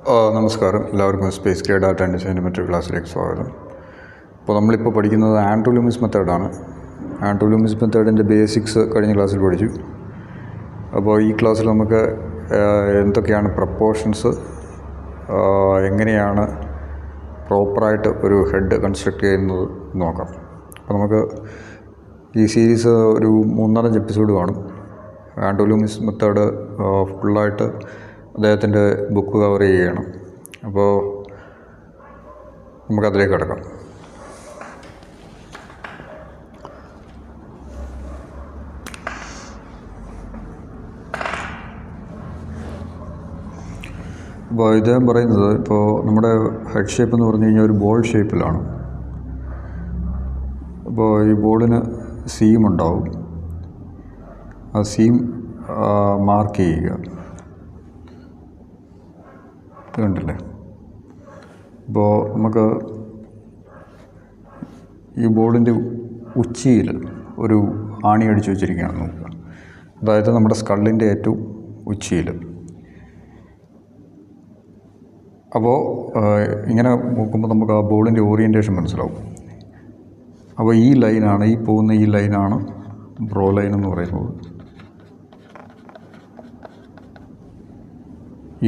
നമസ്കാരം, എല്ലാവർക്കും സ്പേസ് ക്രിയ ഡാറ്റ ആൻഡ് ഡിസൈൻമെൻറ്റ് ക്ലാസ്സിലേക്ക് സ്വാഗതം. അപ്പോൾ നമ്മളിപ്പോൾ പഠിക്കുന്നത് ആൻഡ്രൂ ലൂമിസ് മെത്തേഡാണ്. ആൻഡ്രൂ ലൂമിസ് മെത്തേഡിൻ്റെ ബേസിക്സ് കഴിഞ്ഞ ക്ലാസ്സിൽ പഠിച്ചു. അപ്പോൾ ഈ ക്ലാസ്സിൽ നമുക്ക് എന്തൊക്കെയാണ് പ്രപ്പോർഷൻസ്, എങ്ങനെയാണ് പ്രോപ്പറായിട്ട് ഒരു ഹെഡ് കൺസ്ട്രക്റ്റ് ചെയ്യുന്നത് നോക്കാം. അപ്പോൾ നമുക്ക് ഈ സീരീസ് ഒരു 3-4 എപ്പിസോഡ് കാണും. ആൻഡ്രൂ ലൂമിസ് മെത്തേഡ് ഫുള്ളായിട്ട് അദ്ദേഹത്തിൻ്റെ ബുക്ക് കവർ ചെയ്യുകയാണ്. അപ്പോൾ നമുക്കതിലേക്ക് കിടക്കാം. അപ്പോൾ ഇദ്ദേഹം പറയുന്നത്, ഇപ്പോൾ നമ്മുടെ ഹെഡ് ഷേപ്പ് എന്ന് പറഞ്ഞു കഴിഞ്ഞാൽ ഒരു ബോൾ ഷേപ്പിലാണ്. അപ്പോൾ ഈ ബോളിന് സീം ഉണ്ടാവും. ആ സീം മാർക്ക് ചെയ്യുക. കണ്ടില്ലേ? അപ്പോൾ നമുക്ക് ഈ ബോളിൻ്റെ ഉച്ചിയിൽ ഒരു ആണി അടിച്ചു വെച്ചിരിക്കുകയാണ് നോക്കുക. അതായത് നമ്മുടെ സ്കള്ളിൻ്റെ ഏറ്റവും ഉച്ചിയിൽ. അപ്പോൾ ഇങ്ങനെ നോക്കുമ്പോൾ നമുക്ക് ആ ബോളിൻ്റെ ഓറിയൻറ്റേഷൻ മനസ്സിലാവും. അപ്പോൾ ഈ ലൈനാണ്, ഈ പോകുന്ന ഈ ലൈനാണ് ബ്രോ ലൈൻ എന്ന് പറയുന്നത്.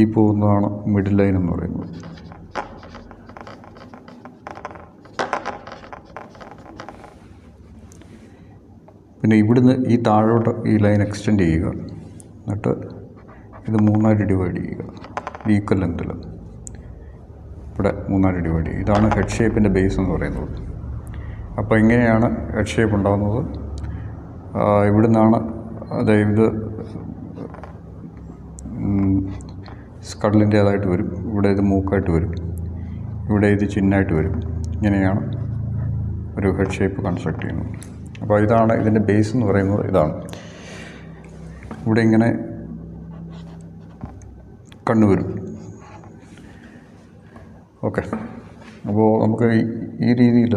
ഈ പോകുന്നതാണ് മിഡിൽ ലൈൻ എന്ന് പറയുന്നത്. പിന്നെ ഇവിടുന്ന് ഈ താഴോട്ട് ഈ ലൈൻ എക്സ്റ്റെൻഡ് ചെയ്യുക. എന്നിട്ട് ഇത് 3 ഡിവൈഡ് ചെയ്യുക. ഈക്വൽ ലെങ്തിൽ ഇവിടെ 3 ഡിവൈഡ് ചെയ്യുക. ഇതാണ് ഹെഡ് ഷേപ്പിൻ്റെ ബേസ് എന്ന് പറയുന്നത്. അപ്പോൾ ഇങ്ങനെയാണ് ഹെഡ് ഷേപ്പ് ഉണ്ടാകുന്നത്. ഇവിടുന്നാണ്, അതായത് സ്കള്ളിൻ്റേതായിട്ട് വരും. ഇവിടെ ഇത് മൂക്കായിട്ട് വരും. ഇവിടെ ഇത് ചിഹ്നമായിട്ട് വരും. ഇങ്ങനെയാണ് ഒരു ഹെഡ് ഷേപ്പ് കൺസ്ട്രക്റ്റ് ചെയ്യുന്നത്. അപ്പോൾ ഇതാണ് ഇതിൻ്റെ ബേസ് എന്ന് പറയുന്നത്. ഇതാണ് ഇവിടെ ഇങ്ങനെ കണ്ണ് വരും. ഓക്കെ. അപ്പോൾ നമുക്ക് ഈ രീതിയിൽ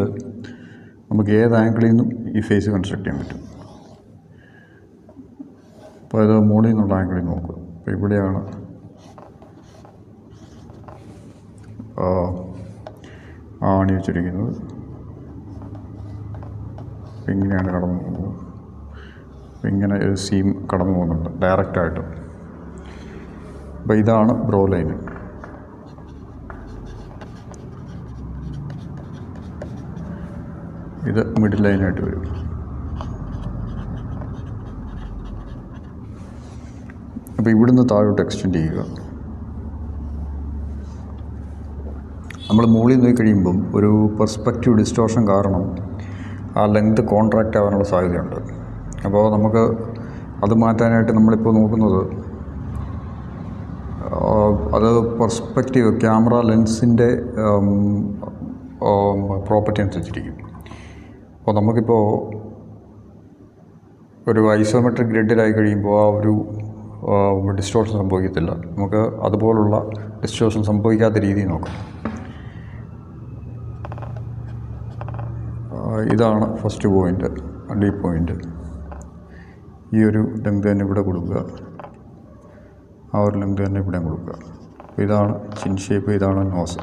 നമുക്ക് ഏത് ആംഗിളിൽ നിന്നും ഈ ഫേസ് കൺസ്ട്രക്റ്റ് ചെയ്യാൻ പറ്റും. അപ്പോൾ ഇത് മുകളിൽ നിന്നുള്ള ആംഗിളിൽ നോക്കുക. അപ്പോൾ ഇവിടെയാണ് ആണി വെച്ചിരിക്കുന്നത്. ഇങ്ങനെയാണ് കടന്നു പോകുന്നത്. ഇങ്ങനെ ഒരു സീം കടന്നു പോകുന്നുണ്ട് ഡയറക്റ്റായിട്ട്. അപ്പോൾ ഇതാണ് ബ്രോ ലൈൻ. ഇത് മിഡിൽ ലൈനായിട്ട് വരും. അപ്പോൾ ഇവിടുന്ന് താഴോട്ട് എക്സ്റ്റെൻഡ് ചെയ്യുക. നമ്മൾ മുകളിൽ നോക്കി കഴിയുമ്പം ഒരു പെർസ്പെക്റ്റീവ് ഡിസ്റ്റോർഷൻ കാരണം ആ ലെങ്ത് കോൺട്രാക്റ്റ് ആവാനുള്ള സാധ്യതയുണ്ട്. അപ്പോൾ നമുക്ക് അത് മാറ്റാനായിട്ട് നമ്മളിപ്പോൾ നോക്കുന്നത്, അത് പെർസ്പെക്റ്റീവ് ക്യാമറ ലെൻസിൻ്റെ പ്രോപ്പർട്ടി അനുസരിച്ചിരിക്കും. അപ്പോൾ നമുക്കിപ്പോൾ ഒരു ഐസോമെട്രിക് ഗ്രിഡിലായി കഴിയുമ്പോൾ ആ ഒരു ഡിസ്റ്റോർഷൻ സംഭവിക്കത്തില്ല. നമുക്ക് അതുപോലുള്ള ഡിസ്റ്റോർഷൻ സംഭവിക്കാത്ത രീതിയിൽ നോക്കാം. ഇതാണ് ഫസ്റ്റ് പോയിൻ്റ്, ഡി പോയിൻ്റ്. ഈ ഒരു ലെങ്ത് തന്നെ ഇവിടെ കൊടുക്കുക. ആ ഒരു ലെങ്ത് തന്നെ ഇവിടെ കൊടുക്കുക. അപ്പോൾ ഇതാണ് ചിൻ ഷേപ്പ്, ഇതാണ് നോസ്.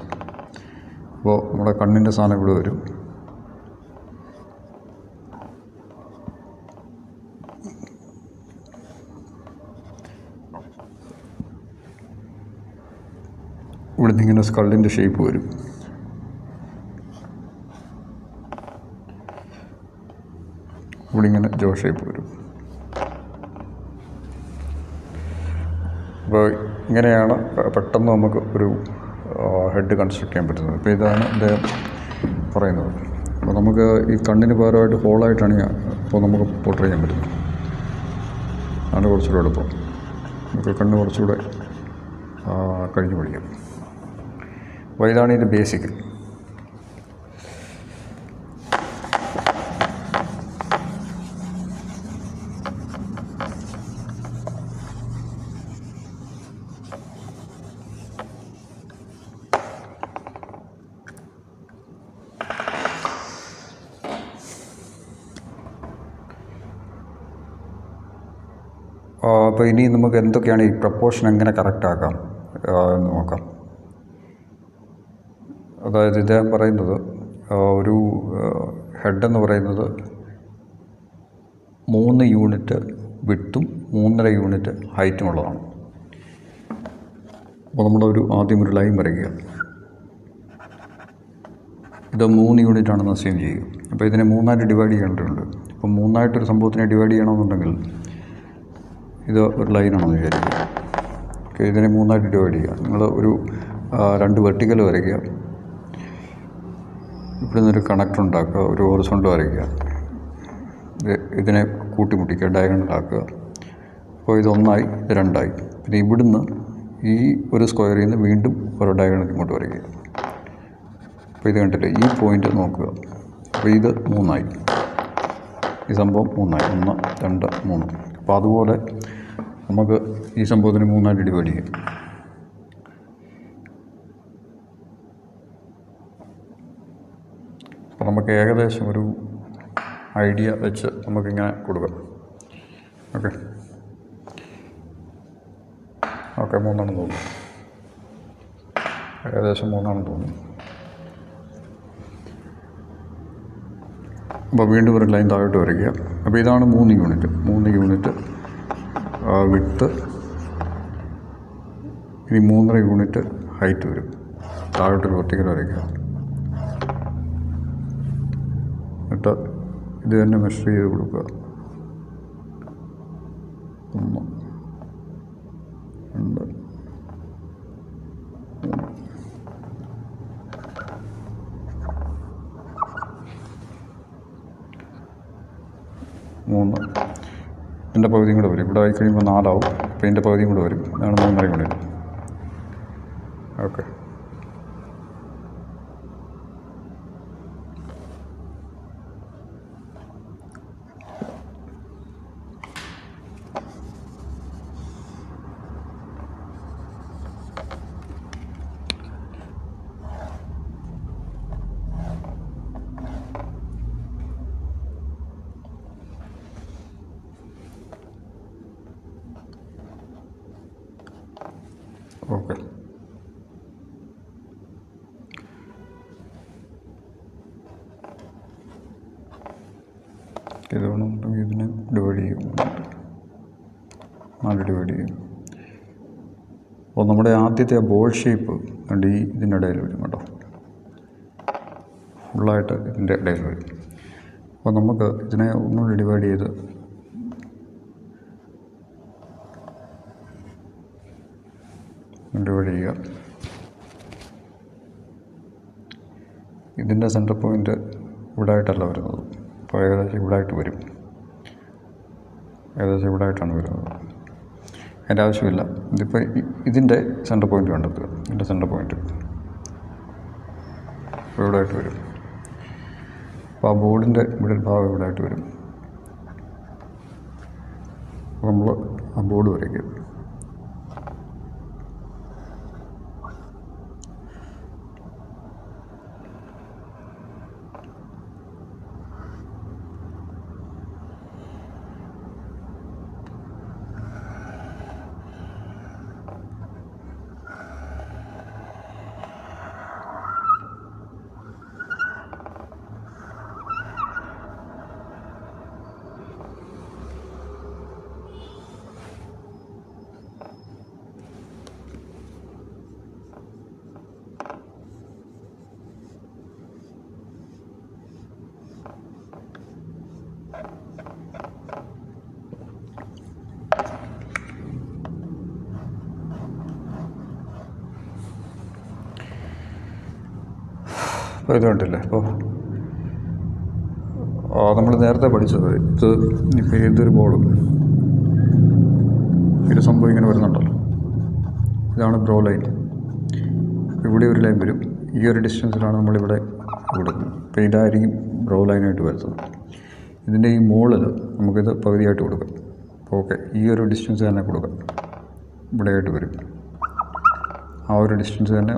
അപ്പോൾ നമ്മുടെ കണ്ണിൻ്റെ സാധനം ഇവിടെ വരും. ഇവിടെ നിന്ന് ഇങ്ങനെ സ്കള്ളിൻ്റെ ഷേപ്പ് വരും. ഇവിടെ ഇങ്ങനെ ജോ ഷേപ്പ് വരും. അപ്പോൾ ഇങ്ങനെയാണ് പെട്ടെന്ന് നമുക്ക് ഒരു ഹെഡ് കൺസ്ട്രക്ട് ചെയ്യാൻ പറ്റുന്നത്. അപ്പോൾ ഇതാണ് അദ്ദേഹം പറയുന്നത്. അപ്പോൾ നമുക്ക് ഈ കണ്ണിന് പകരമായിട്ട് ഹോളായിട്ടാണ് ഇപ്പോൾ നമുക്ക് പോർട്രേറ്റ് ചെയ്യാൻ പറ്റുന്നത്. ആണ് കുറച്ചുകൂടെ എളുപ്പം. നമുക്ക് കണ്ണ് കുറച്ചുകൂടെ കഴിഞ്ഞ് പഠിക്കാം. അപ്പോൾ ഇതാണ് ഇതിൻ്റെ ബേസിക്. അപ്പോൾ ഇനി നമുക്ക് എന്തൊക്കെയാണ് ഈ പ്രപ്പോർഷൻ എങ്ങനെ കറക്റ്റ് ആക്കാം എന്ന് നോക്കാം. അതായത് ഇദ്ദേഹം പറയുന്നത് ഒരു ഹെഡെന്ന് പറയുന്നത് 3 യൂണിറ്റ് വിഡ്ത്തും 3.5 യൂണിറ്റ് ഹൈറ്റും ഉള്ളതാണ്. അപ്പോൾ നമ്മളൊരു ആദ്യം ഒരു ലൈൻ വരയ്ക്കുക. ഇത് 3 യൂണിറ്റാണെന്ന് അസ്യൂം ചെയ്യുക. അപ്പോൾ ഇതിനെ 3ആയിട്ട് ഡിവൈഡ് ചെയ്യേണ്ടതുണ്ട്. അപ്പോൾ 3ആയിട്ടൊരു സംഭവത്തിനെ ഡിവൈഡ് ചെയ്യണമെന്നുണ്ടെങ്കിൽ ഇത് ഒരു ലൈനാണെന്ന് വിചാരിക്കുക. ഓക്കെ, ഇതിനെ 3ആയിട്ട് ഡിവൈഡ് ചെയ്യുക. നിങ്ങൾ ഒരു 2 വെർട്ടിക്കൽ വരയ്ക്കുക. ഇവിടെ നിന്നൊരു കണക്ടർ ഉണ്ടാക്കുക, ഒരു ഹൊറിസോണ്ടൽ വരയ്ക്കുക. ഇതിനെ കൂട്ടിമുട്ടിക്കുക, ഡയഗണലാക്കുക. അപ്പോൾ ഇത് 1ആയി, ഇത് 2ആയി. പിന്നെ ഇവിടുന്ന് ഈ ഒരു സ്ക്വയറിൽ നിന്ന് വീണ്ടും ഒരു ഡയഗണൽ ഇങ്ങോട്ട് വരയ്ക്കുക. അപ്പോൾ ഇത് കണ്ടില്ലേ, ഈ പോയിൻ്റ് നോക്കുക. അപ്പോൾ ഇത് 3ആയി, ഈ സംഭവം 3ആയി. 1, 2, 3. അപ്പോൾ അതുപോലെ നമുക്ക് ഈ സംഭവത്തിന് 3ആയിട്ട് ഡിവൈഡ് ചെയ്യാം. അപ്പോൾ നമുക്ക് ഏകദേശം ഒരു ഐഡിയ വെച്ച് നമുക്കിങ്ങനെ കൊടുക്കാം. ഓക്കെ, 3ആണെന്ന് തോന്നുന്നു. ഏകദേശം 3ആണെന്ന് തോന്നുന്നു. അപ്പോൾ വീണ്ടും ഒരു ലൈൻ താഴോട്ട് വരയ്ക്കുക. അപ്പോൾ ഇതാണ് 3 യൂണിറ്റ്. 3 unit width. ഇനി 3.5 യൂണിറ്റ് ഹൈറ്റ് വരും. താഴോട്ടൊരു വെർട്ടിക്കൽ വരയ്ക്കുക. എന്നിട്ട് ഇത് തന്നെ മെഷർ ചെയ്ത് കൊടുക്കുക. 1, 2, 3. ഇതിൻ്റെ പകുതിയും കൂടെ വരും. ഇവിടെ ആയി കഴിയുമ്പോൾ 4 ആവും. അപ്പോൾ ഇതിൻ്റെ പകുതിയും കൂടെ വരും. ഇതാണ് 3.5 യൂണിറ്റ്. Okay, okay. ഇത് വേണമെന്നുണ്ടെങ്കിൽ ഇതിനെ ഡിവൈഡ് ചെയ്യും. 4 ഡിവൈഡ് ചെയ്യും. അപ്പോൾ നമ്മുടെ ആദ്യത്തെ ബോൾ ഷേപ്പ് കണ്ട് ഇതിൻ്റെ ഇടയിൽ വരും കേട്ടോ. ഫുള്ളായിട്ട് ഇതിൻ്റെ ഇടയിൽ വരും. അപ്പോൾ നമുക്ക് ഇതിനെ ഒന്നുകൂടി ഡിവൈഡ് ചെയ്ത് ചെയ്യുക. ഇതിൻ്റെ സെൻറ്റർ പോയിൻ്റ് ഇവിടെ ആയിട്ടല്ല വരുന്നത്. അപ്പോൾ ഏകദേശം ഇവിടെ ആയിട്ട് വരും. ഏകദേശം ഇവിടെ ആയിട്ടാണ് വരുന്നത്. അതിൻ്റെ ആവശ്യമില്ല. ഇതിപ്പോൾ ഇതിൻ്റെ സെൻറ്റർ പോയിൻ്റ് കണ്ടെത്തുക. ഇതിൻ്റെ സെൻറ്റർ പോയിൻ്റ് ഇവിടെ ആയിട്ട് വരും. അപ്പോൾ ആ ബോർഡിൻ്റെ ഇവിടെ ഭാഗം ഇവിടെ ആയിട്ട് വരും. അപ്പോൾ നമ്മൾ ആ ബോർഡ് വരയ്ക്കും. അപ്പോൾ ഇത് കണ്ടില്ലേ. അപ്പോൾ നമ്മൾ നേരത്തെ പഠിച്ചത് ഇപ്പോൾ ഏതൊരു ബോളും ഇത് സംഭവം ഇങ്ങനെ വരുന്നുണ്ടല്ലോ. ഇതാണ് ബ്രോ ലൈൻ. ഇവിടെ ഒരു ലൈൻ വരും. ഈ ഒരു ഡിസ്റ്റൻസിലാണ് നമ്മളിവിടെ കൊടുക്കുന്നത്. അപ്പോൾ ഇതായിരിക്കും ബ്രോ ലൈനായിട്ട് വരുന്നത്. ഇതിൻ്റെ ഈ മുകളിൽ നമുക്കിത് പകുതിയായിട്ട് കൊടുക്കാം. അപ്പോൾ ഓക്കെ, ഈ ഒരു ഡിസ്റ്റൻസ് തന്നെ കൊടുക്കാം. ഇവിടെയായിട്ട് വരും. ആ ഒരു ഡിസ്റ്റൻസ് തന്നെ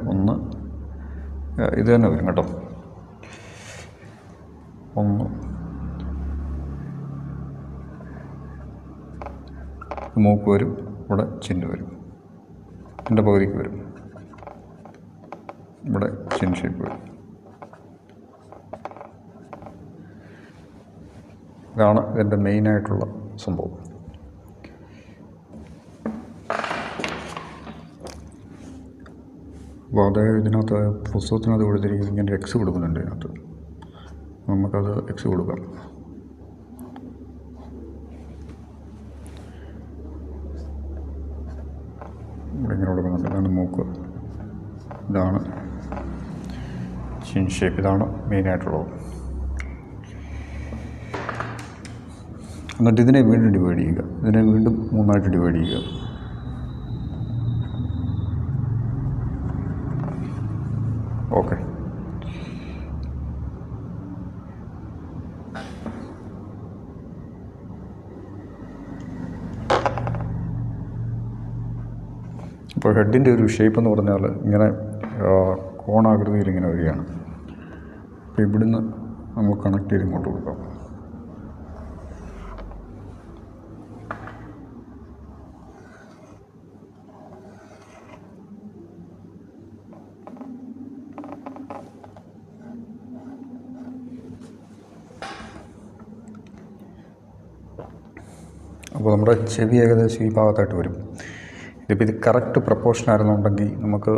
ഇത് തന്നെ വരും കേട്ടോ. 1 മൂക്ക് വരും. ഇവിടെ ചില്ല് വരും. ഇതിൻ്റെ പകുതിക്ക് വരും. ഇവിടെ ചിൻ ഷേപ്പ് വരും. ഇതാണ് ഇതിൻ്റെ മെയിനായിട്ടുള്ള സംഭവം. അപ്പോൾ അത് ഇതിനകത്ത് പുസ്തകത്തിനകത്ത് കൊടുത്തിരിക്കുന്നത് ഇങ്ങനെ എക്സ് കൊടുക്കുന്നുണ്ട്. ഇതിനകത്ത് നമുക്കത് എക്സ് കൊടുക്കാം. ഇവിടെ ഇങ്ങനെ കൊടുക്കുന്നുണ്ട്. ഇതാണ് മൂക്ക്, ഇതാണ് ചിൻ ഷേപ്പ്, ഇതാണ് മെയിനായിട്ടുള്ളത്. എന്നിട്ട് ഇതിനെ വീണ്ടും ഡിവൈഡ് ചെയ്യുക. ഇതിനെ വീണ്ടും 3ആയിട്ട് ഡിവൈഡ് ചെയ്യുക. ഓക്കെ. ഇപ്പോൾ ഹെഡിൻ്റെ ഒരു ഷേപ്പ് എന്ന് പറഞ്ഞാൽ ഇങ്ങനെ കോണാകൃതിയിൽ ഇങ്ങനെ വരികയാണ്. അപ്പോൾ ഇവിടുന്ന് നമുക്ക് കണക്ട് ചെയ്ത് ഇങ്ങോട്ട് കൊടുക്കാം. അപ്പോൾ നമ്മുടെ ചെവി ഏകദേശം ഈ ഭാഗത്തായിട്ട് വരും. ഇതിപ്പോൾ ഇത് കറക്റ്റ് പ്രപ്പോർഷൻ ആയിരുന്നുണ്ടെങ്കിൽ നമുക്ക്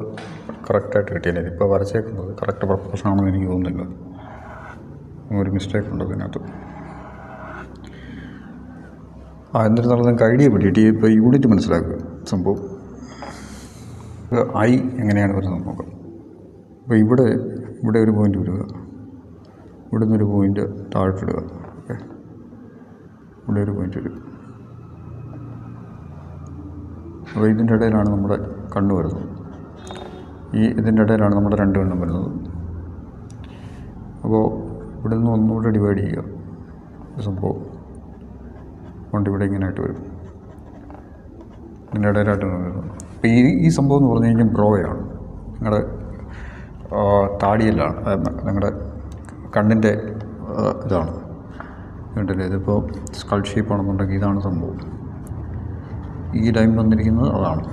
കറക്റ്റായിട്ട് കിട്ടിയില്ല. ഇതിപ്പോൾ വരച്ചേക്കുന്നത് കറക്റ്റ് പ്രപ്പോർഷൻ ആണെന്ന് എനിക്ക് തോന്നുന്നില്ല. ഒരു മിസ്റ്റേക്ക് ഉണ്ട് ഇതിനകത്ത്. എന്നിരുന്നാലും നിങ്ങൾക്ക് ഐഡിയ പിടിയിട്ട് ഇപ്പോൾ യൂണിറ്റ് മനസ്സിലാക്കുക. സംഭവം ഐ എങ്ങനെയാണ് വരുന്നത് നോക്കാം. അപ്പോൾ ഇവിടെ ഒരു പോയിൻ്റ് വരിക, ഇവിടെ നിന്നൊരു പോയിൻ്റ് താഴോട്ടിടുക. ഓക്കെ, ഇവിടെ ഒരു പോയിൻ്റ് വരും. അപ്പോൾ ഇതിൻ്റെ ഇടയിലാണ് നമ്മുടെ കണ്ണ് വരുന്നത്. ഇതിൻ്റെ ഇടയിലാണ് നമ്മുടെ 2 കണ്ണും വരുന്നത്. അപ്പോൾ ഇവിടെ നിന്ന് ഒന്നുകൂടെ ഡിവൈഡ് ചെയ്യുക. സംഭവം കൊണ്ട് ഇവിടെ ഇങ്ങനെയായിട്ട് വരും. ഇതിൻ്റെ ഇടയിലായിട്ട് വരുന്നത്. അപ്പോൾ ഈ സംഭവം എന്ന് പറഞ്ഞു കഴിഞ്ഞാൽ ബ്രോയാണ്, നിങ്ങളുടെ താടിയിലാണ്, നിങ്ങളുടെ കണ്ണിൻ്റെ ഇതാണ്. കണ്ടില്ലേ, ഇതിപ്പോൾ സ്കൾ ഷേപ്പ് ആണെന്നുണ്ടെങ്കിൽ ഇതാണ് സംഭവം. ഈ ലൈൻ വന്നിരിക്കുന്നത് അതാണ്.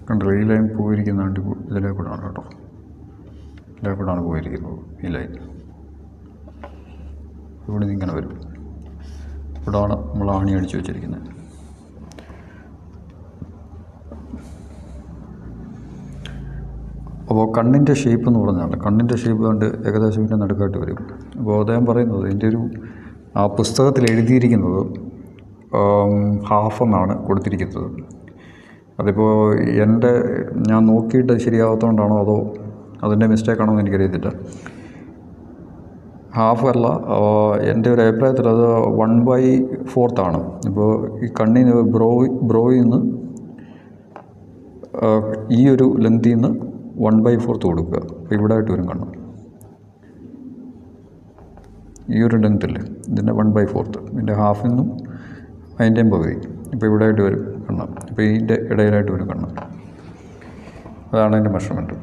കണ്ടോ, ഈ ലൈൻ പോയിരിക്കുന്നുണ്ട് ഇതിലേ കൂടാണ് കേട്ടോ. ഇതിലേക്കൂടാണ് പോയിരിക്കുന്നത് ഈ ലൈൻ. ഇവിടെ നിന്ന് ഇങ്ങനെ വരും. ഇവിടെയാണ് നമ്മൾ ആണി അടിച്ച് വെച്ചിരിക്കുന്നത്. അപ്പോൾ കണ്ണിൻ്റെ ഷേപ്പ് എന്ന് പറഞ്ഞാൽ കണ്ണിൻ്റെ ഷേപ്പ് കണ്ട് ഏകദേശം ഇതിൻ്റെ നടുക്കായിട്ട് വരും. അപ്പോൾ അദ്ദേഹം പറയുന്നത് ഇതിൻ്റെ ഒരു ആ പുസ്തകത്തിൽ എഴുതിയിരിക്കുന്നത് ഹാഫ് എന്നാണ് കൊടുത്തിരിക്കുന്നത്. അതിപ്പോൾ ഞാൻ നോക്കിയിട്ട് ശരിയാവാത്തതുകൊണ്ടാണോ അതോ അതിൻ്റെ മിസ്റ്റേക്കാണോ എന്ന് എനിക്കറിയത്തില്ല. ഹാഫ് അല്ല, എൻ്റെ ഒരു അഭിപ്രായത്തിൽ അത് 1/4 ഇപ്പോൾ ഈ കണ്ണിന് ബ്രോയിൽ നിന്ന് ഈ ഒരു ലെങ്തിൽ നിന്ന് 1/4 കൊടുക്കുക. അപ്പോൾ ഇവിടെ ആയിട്ട് വരും കണ്ണ്. ഈ ഒരു ലെങ്ത്തില്ലേ, ഇതിൻ്റെ 1/4, ഇതിൻ്റെ ഹാഫിൽ നിന്നും അതിൻ്റെയും പകുതി. ഇപ്പോൾ ഇവിടെ ആയിട്ട് വരും കണ്ണ്. ഇപ്പോൾ ഇതിൻ്റെ ഇടയിലായിട്ട് വരും കണ്ണ്. അതാണ് അതിൻ്റെ മെഷർമെൻറ്റ്.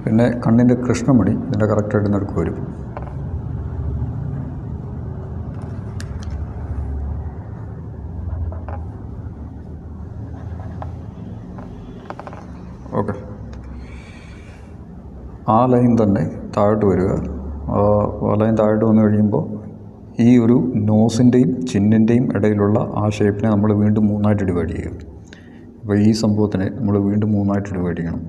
പിന്നെ കണ്ണിൻ്റെ കൃഷ്ണമണി ഇതിൻ്റെ കറക്റ്റായിട്ട് നടുക്ക് വരും. ഓക്കെ, ആ ലൈൻ തന്നെ താഴോട്ട് വരിക. ആ ലൈൻ താഴോട്ട് വന്നു കഴിയുമ്പോൾ ഈ ഒരു നോസിൻ്റെയും ചിന്നിൻ്റെയും ഇടയിലുള്ള ആ ഷേപ്പിനെ നമ്മൾ വീണ്ടും 3ആയിട്ട് ഡിവൈഡ് ചെയ്യും. അപ്പോൾ ഈ സംഭവത്തിനെ നമ്മൾ വീണ്ടും 3ആയിട്ട് ഡിവൈഡ് ചെയ്യണം.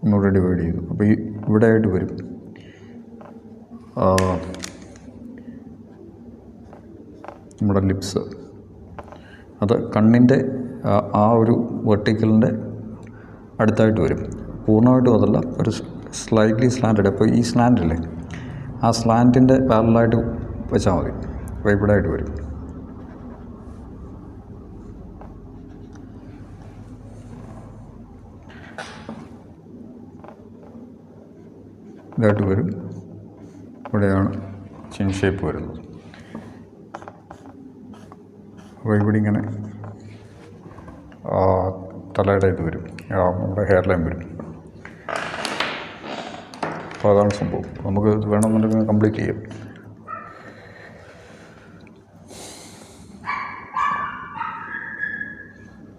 ഒന്നുകൂടെ ഡിവൈഡ് ചെയ്തു. അപ്പോൾ ഇവിടെ ആയിട്ട് വരും. നമ്മുടെ ലിപ്സ് അത് കണ്ണിൻ്റെ ആ ഒരു വെർട്ടിക്കലിൻ്റെ അടുത്തായിട്ട് വരും. പൂർണ്ണമായിട്ടും അതല്ല, ഒരു സ്ലൈറ്റ്ലി സ്ലാൻറ്റഡ്. അപ്പോൾ ഈ സ്ലാൻറ്റില്ലേ, ആ സ്ലാൻറ്റിൻ്റെ പാരലായിട്ട് വെച്ചാൽ മതി. അപ്പോൾ ഇവിടെ ആയിട്ട് വരും. ഇതായിട്ട് വരും. ഇവിടെയാണ് ചിൻ ഷേപ്പ് വരുന്നത്. അപ്പോൾ ഇവിടെ ഇങ്ങനെ തലയുടെ ഇത് വരും, നമ്മുടെ ഹെയർ ലൈൻ വരും. അപ്പോൾ അതാണ് സംഭവം. നമുക്ക് ഇത് വേണമെന്നുണ്ടെങ്കിൽ കംപ്ലീറ്റ് ചെയ്യാം.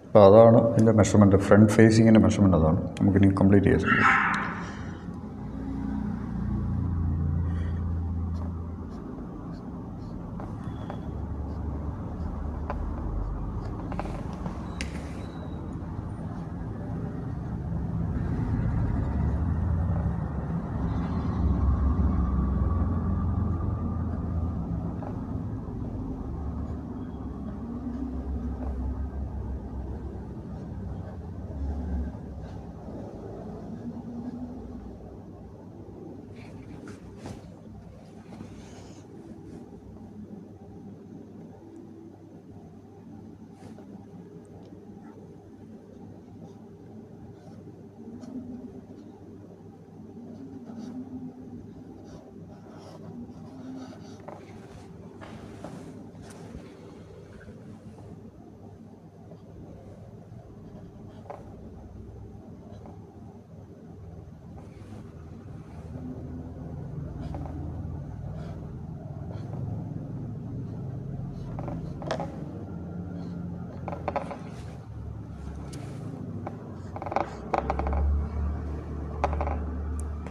അപ്പോൾ അതാണ് ഇതിൻ്റെ മെഷർമെൻറ്റ്, ഫ്രണ്ട് ഫേസിങ്ങിൻ്റെ മെഷർമെൻറ്റ് അതാണ്. നമുക്കിനി കംപ്ലീറ്റ് ചെയ്യാൻ സാധിക്കും.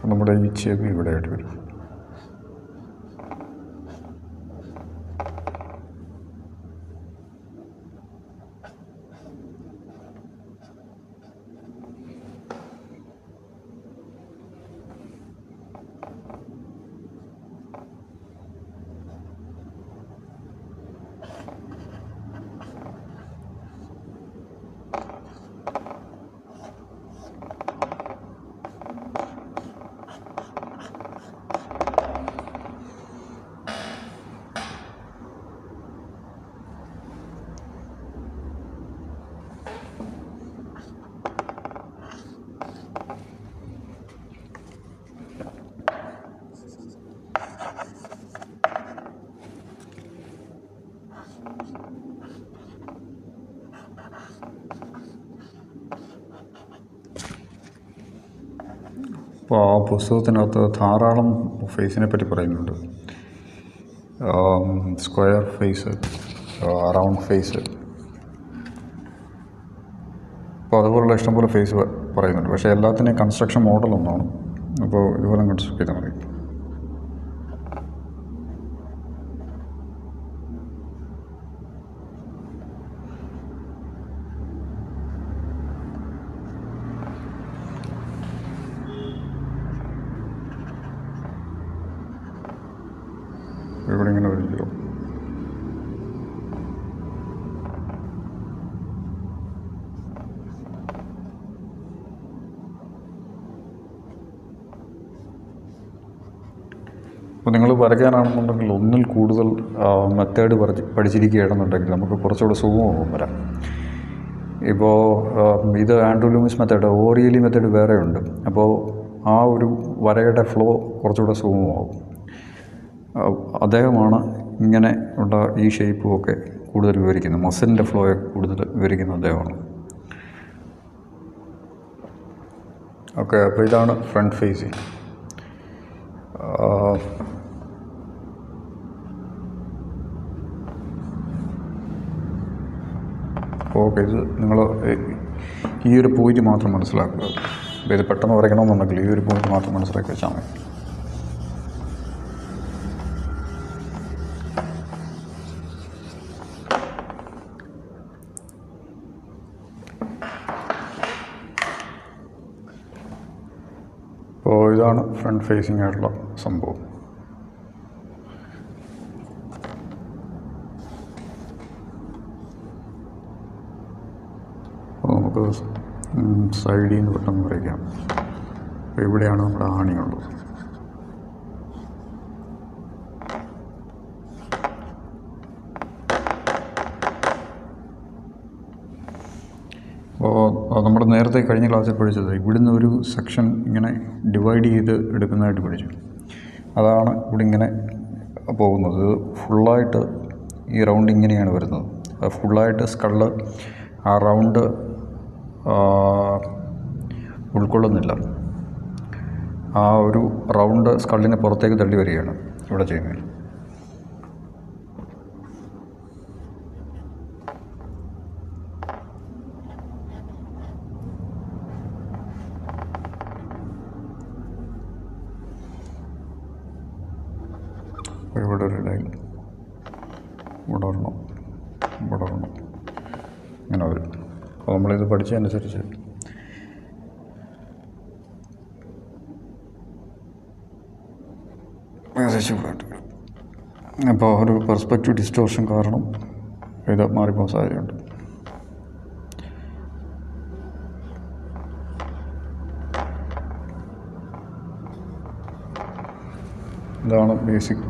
നമ്മുടെ ഈ ചെവി ഇവിടെ ആയിട്ട് വരും. അപ്പോൾ ആ പുസ്തകത്തിനകത്ത് ധാരാളം ഫേസിനെ പറ്റി പറയുന്നുണ്ട്. സ്ക്വയർ ഫേസ്, റൗണ്ട് ഫേസ്, അപ്പോൾ അതുപോലുള്ള ഇഷ്ടംപോലെ ഫേസ് പറയുന്നുണ്ട്. പക്ഷേ എല്ലാത്തിനെയും കൺസ്ട്രക്ഷൻ മോഡൽ ഒന്നാണ്. അപ്പോൾ ഇതുപോലെ കൺസ്ട്രക്ട് ചെയ്താൽ മതി. ഇവിടെ ഇങ്ങനെ വരും. അപ്പോൾ നിങ്ങൾ വരയ്ക്കാനാണെന്നുണ്ടെങ്കിൽ ഒന്നിൽ കൂടുതൽ മെത്തേഡ് പഠിച്ചിരിക്കുകയാണെന്നുണ്ടെങ്കിൽ നമുക്ക് കുറച്ചുകൂടെ സുഗമമാകും വരാം. ഇപ്പോൾ ഇത് ആൻഡ്രൂ ലൂമിസ് മെത്തേഡ്, ഓറിയലി മെത്തേഡ് വേറെ ഉണ്ട്. അപ്പോൾ ആ ഒരു വരയുടെ ഫ്ലോ കുറച്ചുകൂടെ സുഗമമാകും. അദ്ദേഹമാണ് ഇങ്ങനെ ഉള്ള ഈ ഷേപ്പും ഒക്കെ കൂടുതൽ വിവരിക്കുന്നത്, മസിലിൻ്റെ ഫ്ലോയെ കൂടുതൽ വിവരിക്കുന്ന അദ്ദേഹമാണ്. ഓക്കെ, അപ്പോൾ ഇതാണ് ഫ്രണ്ട് ഫേസിങ്. ഓക്കെ, ഇത് നിങ്ങൾ ഈ ഒരു പോയിന്റ് മാത്രം മനസ്സിലാക്കുക. ഇത് പെട്ടെന്ന് വരയ്ക്കണമെന്നുണ്ടെങ്കിൽ ഈ ഒരു പോയിന്റ് മാത്രം മനസ്സിലാക്കി വെച്ചാൽ മതി. അപ്പോൾ ഇതാണ് ഫ്രണ്ട് ഫേസിങ് ആയിട്ടുള്ള സംഭവം. അപ്പോൾ നമുക്ക് സൈഡിൽ നിന്ന് പെട്ടെന്ന് വരയ്ക്കാം. അപ്പോൾ ഇവിടെയാണ് നമ്മുടെ ആണിയുള്ളത്. അപ്പോൾ നമ്മൾ നേരത്തെ കഴിഞ്ഞ ക്ലാസ്സിൽ പഠിച്ചത് ഇവിടുന്ന് ഒരു സെക്ഷൻ ഇങ്ങനെ ഡിവൈഡ് ചെയ്ത് എടുക്കുന്നതായിട്ട് പഠിച്ചു. അതാണ് ഇവിടെ ഇങ്ങനെ പോകുന്നത്. ഇത് ഫുള്ളായിട്ട് ഈ റൗണ്ട് ഇങ്ങനെയാണ് വരുന്നത്. അത് ഫുള്ളായിട്ട് സ്കള്ള് ആ റൗണ്ട് ഉൾക്കൊള്ളുന്നില്ല. ആ ഒരു റൗണ്ട് സ്കള്ളിനെ പുറത്തേക്ക് തള്ളി വരികയാണ് ഇവിടെ ചെയ്യുന്നത്. ഇവിടെ ഒരു ലൈൻ വിടർന്നു ഇങ്ങനെ വരും. അപ്പോൾ നമ്മളിത് പഠിച്ചതനുസരിച്ച് അപ്പോൾ ഒരു പെർസ്പെക്റ്റീവ് ഡിസ്റ്റോർഷൻ കാരണം ഇത് മാറിപ്പോകാൻ സാധ്യതയുണ്ട്. ഇതാണ് ബേസിക്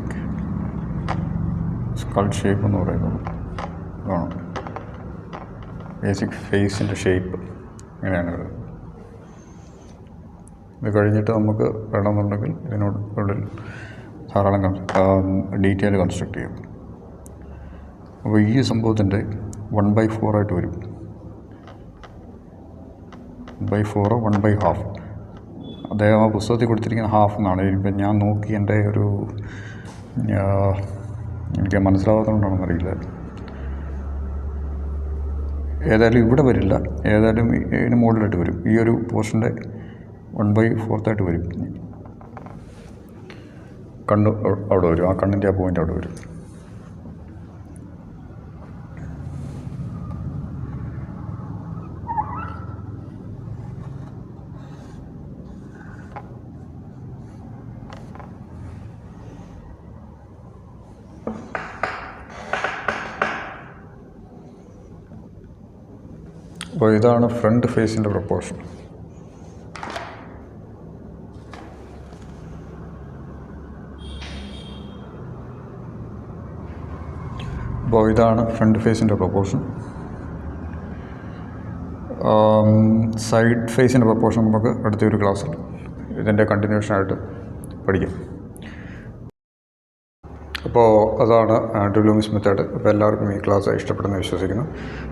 സ്കൾ ഷേപ്പ് എന്ന് പറയുന്നത്. ഇതാണ് ബേസിക് ഫേസിൻ്റെ ഷേപ്പ്. ഇങ്ങനെയാണ് വരുന്നത്. ഇത് കഴിഞ്ഞിട്ട് നമുക്ക് വേണമെന്നുണ്ടെങ്കിൽ ഇതിനുള്ളിൽ ധാരാളം ഡീറ്റെയിൽ കൺസ്ട്രക്ട് ചെയ്യും. അപ്പോൾ ഈ സംഭവത്തിൻ്റെ 1/4 ആയിട്ട് വരും. 1/4 1/2. അദ്ദേഹം ആ പുസ്തകത്തിൽ കൊടുത്തിരിക്കുന്ന ഹാഫ് എന്നാണ്. ഇപ്പം ഞാൻ നോക്കി എൻ്റെ ഒരു എനിക്ക് മനസ്സിലാവാത്തതുകൊണ്ടാണെന്ന് അറിയില്ല. ഏതായാലും ഇവിടെ വരില്ല, ഏതായാലും ഇതിന് മുകളിലായിട്ട് വരും. ഈ ഒരു പോർഷൻ്റെ 1/4 ആയിട്ട് വരും. കണ്ണ് അവിടെ വരും. ആ കണ്ണിൻ്റെ ആ പോയിൻ്റ് അവിടെ വരും. അപ്പോൾ ഇതാണ് ഫ്രണ്ട് ഫേസിൻ്റെ പ്രൊപ്പോർഷൻ. അപ്പോൾ ഇതാണ് ഫ്രണ്ട് ഫേസിൻ്റെ പ്രൊപ്പോർഷൻ. സൈഡ് ഫേസിൻ്റെ പ്രൊപ്പോർഷൻ നമുക്ക് അടുത്തൊരു ക്ലാസ്സിൽ ഇതിൻ്റെ കണ്ടിന്യൂഷനായിട്ട് പഠിക്കാം. അപ്പോൾ അതാണ് ഡുലൂമിസ് മെത്തേഡ്. അപ്പോൾ എല്ലാവർക്കും ഈ ക്ലാസ് ഇഷ്ടപ്പെടുമെന്ന് വിശ്വസിക്കുന്നു.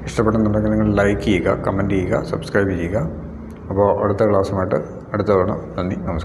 ഇഷ്ടപ്പെടുന്നുണ്ടെങ്കിൽ നിങ്ങൾ ലൈക്ക് ചെയ്യുക, കമൻറ്റ് ചെയ്യുക, സബ്സ്ക്രൈബ് ചെയ്യുക. അപ്പോൾ അടുത്ത ക്ലാസ്സുമായിട്ട് അടുത്ത തവണ. നന്ദി, നമസ്കാരം.